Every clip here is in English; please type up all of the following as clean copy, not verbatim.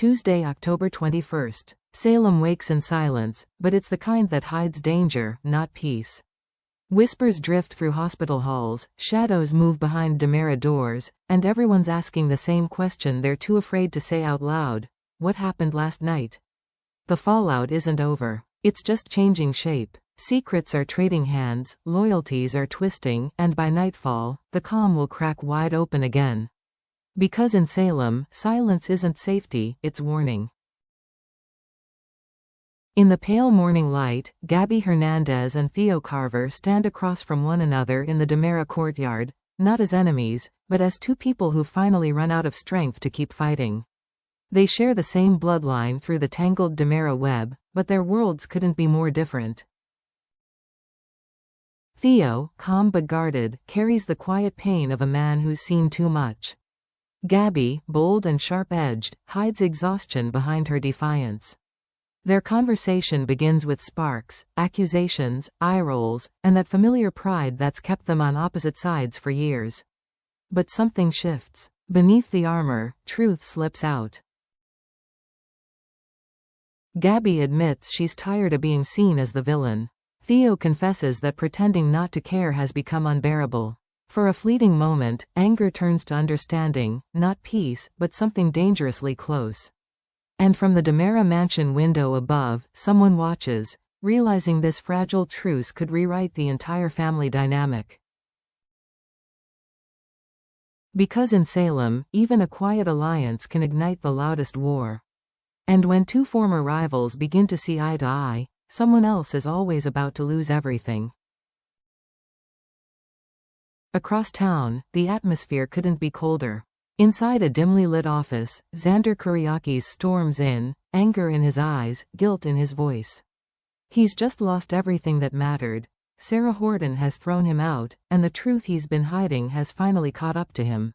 Tuesday, October 21st. Salem wakes in silence, but it's the kind that hides danger, not peace. Whispers drift through hospital halls, shadows move behind DiMera doors, and everyone's asking the same question they're too afraid to say out loud. What happened last night? The fallout isn't over. It's just changing shape. Secrets are trading hands, loyalties are twisting, and by nightfall, the calm will crack wide open again. Because in Salem, silence isn't safety, it's warning. In the pale morning light, Gabby Hernandez and Theo Carver stand across from one another in the DiMera courtyard, not as enemies, but as two people who finally run out of strength to keep fighting. They share the same bloodline through the tangled DiMera web, but their worlds couldn't be more different. Theo, calm but guarded, carries the quiet pain of a man who's seen too much. Gabby, bold and sharp-edged, hides exhaustion behind her defiance. Their conversation begins with sparks, accusations, eye rolls, and that familiar pride that's kept them on opposite sides for years. But something shifts. Beneath the armor, truth slips out. Gabby admits she's tired of being seen as the villain. Theo confesses that pretending not to care has become unbearable. For a fleeting moment, anger turns to understanding, not peace, but something dangerously close. And from the DiMera mansion window above, someone watches, realizing this fragile truce could rewrite the entire family dynamic. Because in Salem, even a quiet alliance can ignite the loudest war. And when two former rivals begin to see eye to eye, someone else is always about to lose everything. Across town, the atmosphere couldn't be colder. Inside a dimly lit office, Xander Kuriakis storms in, anger in his eyes, guilt in his voice. He's just lost everything that mattered. Sarah Horton has thrown him out, and the truth he's been hiding has finally caught up to him.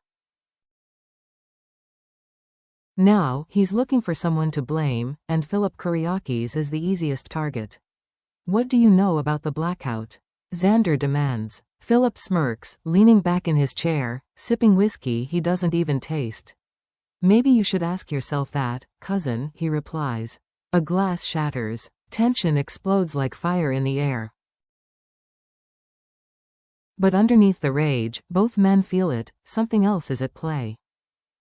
Now, he's looking for someone to blame, and Philip Kuriakis is the easiest target. What do you know about the blackout? Xander demands. Philip smirks, leaning back in his chair, sipping whiskey he doesn't even taste. Maybe you should ask yourself that, cousin, he replies. A glass shatters. Tension explodes like fire in the air. But underneath the rage, both men feel it, something else is at play.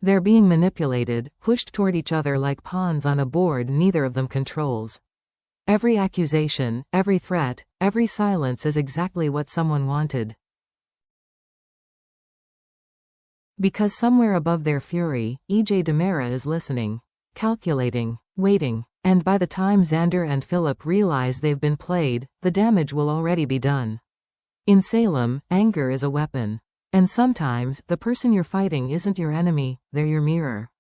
They're being manipulated, pushed toward each other like pawns on a board neither of them controls. Every accusation, every threat, every silence is exactly what someone wanted. Because somewhere above their fury, E.J. DiMera is listening, calculating, waiting, and by the time Xander and Philip realize they've been played, the damage will already be done. In Salem, anger is a weapon. And sometimes, the person you're fighting isn't your enemy, they're your mirror.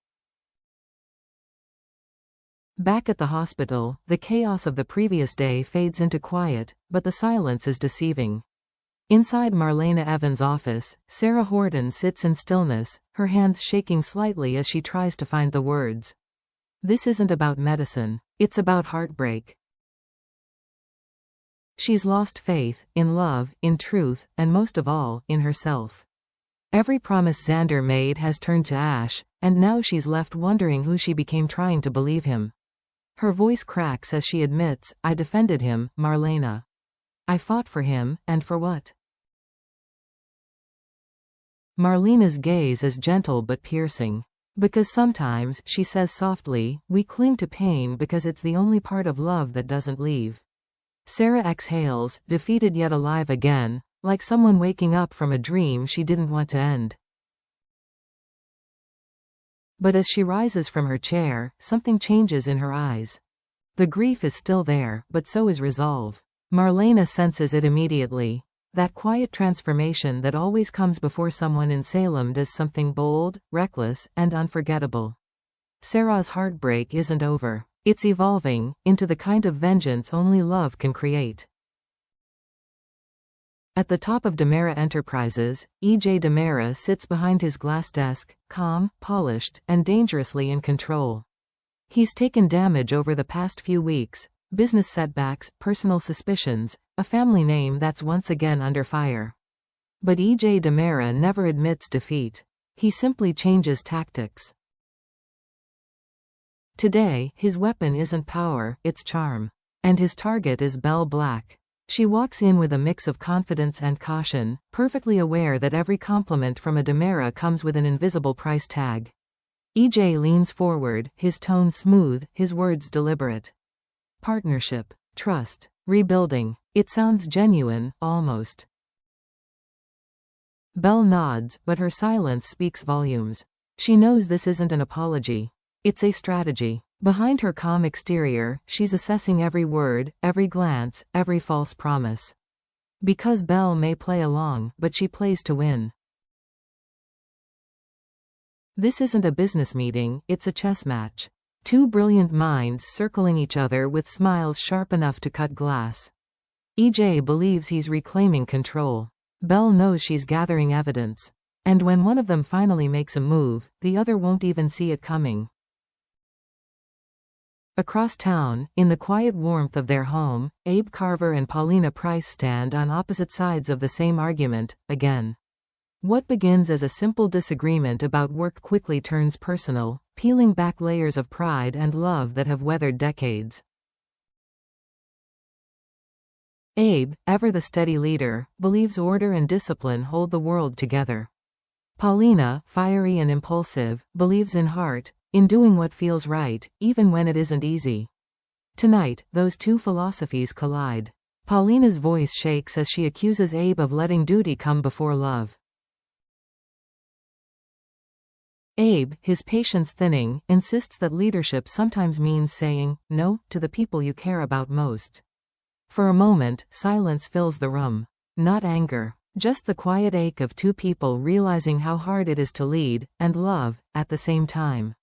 Back at the hospital, the chaos of the previous day fades into quiet, but the silence is deceiving. Inside Marlena Evans' office, Sarah Horton sits in stillness, her hands shaking slightly as she tries to find the words. This isn't about medicine. It's about heartbreak. She's lost faith, in love, in truth, and most of all, in herself. Every promise Xander made has turned to ash, and now she's left wondering who she became trying to believe him. Her voice cracks as she admits, I defended him, Marlena. I fought for him, and for what? Marlena's gaze is gentle but piercing. Because sometimes, she says softly, we cling to pain because it's the only part of love that doesn't leave. Sarah exhales, defeated yet alive again, like someone waking up from a dream she didn't want to end. But as she rises from her chair, something changes in her eyes. The grief is still there, but so is resolve. Marlena senses it immediately. That quiet transformation that always comes before someone in Salem does something bold, reckless, and unforgettable. Sarah's heartbreak isn't over. It's evolving into the kind of vengeance only love can create. At the top of DiMera Enterprises, E.J. DiMera sits behind his glass desk, calm, polished, and dangerously in control. He's taken damage over the past few weeks, business setbacks, personal suspicions, a family name that's once again under fire. But E.J. DiMera never admits defeat. He simply changes tactics. Today, his weapon isn't power, it's charm. And his target is Belle Black. She walks in with a mix of confidence and caution, perfectly aware that every compliment from a DiMera comes with an invisible price tag. EJ leans forward, his tone smooth, his words deliberate. Partnership. Trust. Rebuilding. It sounds genuine, almost. Belle nods, but her silence speaks volumes. She knows this isn't an apology. It's a strategy. Behind her calm exterior, she's assessing every word, every glance, every false promise. Because Belle may play along, but she plays to win. This isn't a business meeting, it's a chess match. Two brilliant minds circling each other with smiles sharp enough to cut glass. EJ believes he's reclaiming control. Belle knows she's gathering evidence. And when one of them finally makes a move, the other won't even see it coming. Across town, in the quiet warmth of their home, Abe Carver and Paulina Price stand on opposite sides of the same argument, again. What begins as a simple disagreement about work quickly turns personal, peeling back layers of pride and love that have weathered decades. Abe, ever the steady leader, believes order and discipline hold the world together. Paulina, fiery and impulsive, believes in heart, in doing what feels right, even when it isn't easy. Tonight, those two philosophies collide. Paulina's voice shakes as she accuses Abe of letting duty come before love. Abe, his patience thinning, insists that leadership sometimes means saying no to the people you care about most. For a moment, silence fills the room. Not anger, just the quiet ache of two people realizing how hard it is to lead and love at the same time.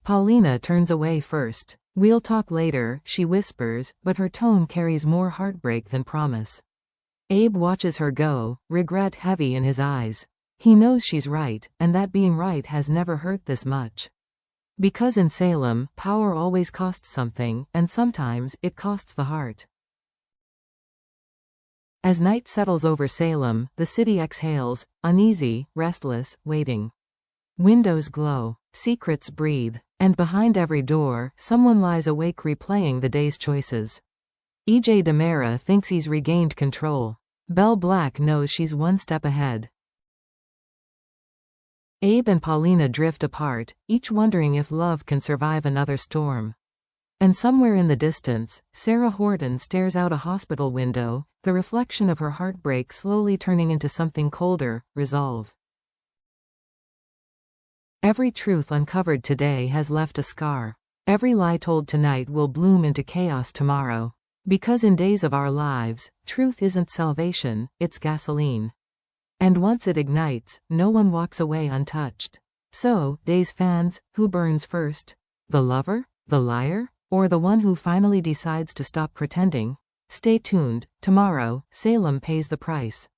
Paulina turns away first. "We'll talk later," she whispers, but her tone carries more heartbreak than promise. Abe watches her go, regret heavy in his eyes. He knows she's right, and that being right has never hurt this much. Because in Salem, power always costs something, and sometimes it costs the heart. As night settles over Salem, the city exhales, uneasy, restless, waiting. Windows glow, secrets breathe, and behind every door, someone lies awake replaying the day's choices. EJ DiMera thinks he's regained control. Belle Black knows she's one step ahead. Abe and Paulina drift apart, each wondering if love can survive another storm. And somewhere in the distance, Sarah Horton stares out a hospital window, the reflection of her heartbreak slowly turning into something colder, resolve. Every truth uncovered today has left a scar. Every lie told tonight will bloom into chaos tomorrow. Because in days of our lives, truth isn't salvation, it's gasoline. And once it ignites, no one walks away untouched. So, Days fans, who burns first? The lover? The liar? Or the one who finally decides to stop pretending? Stay tuned. Tomorrow, Salem pays the price.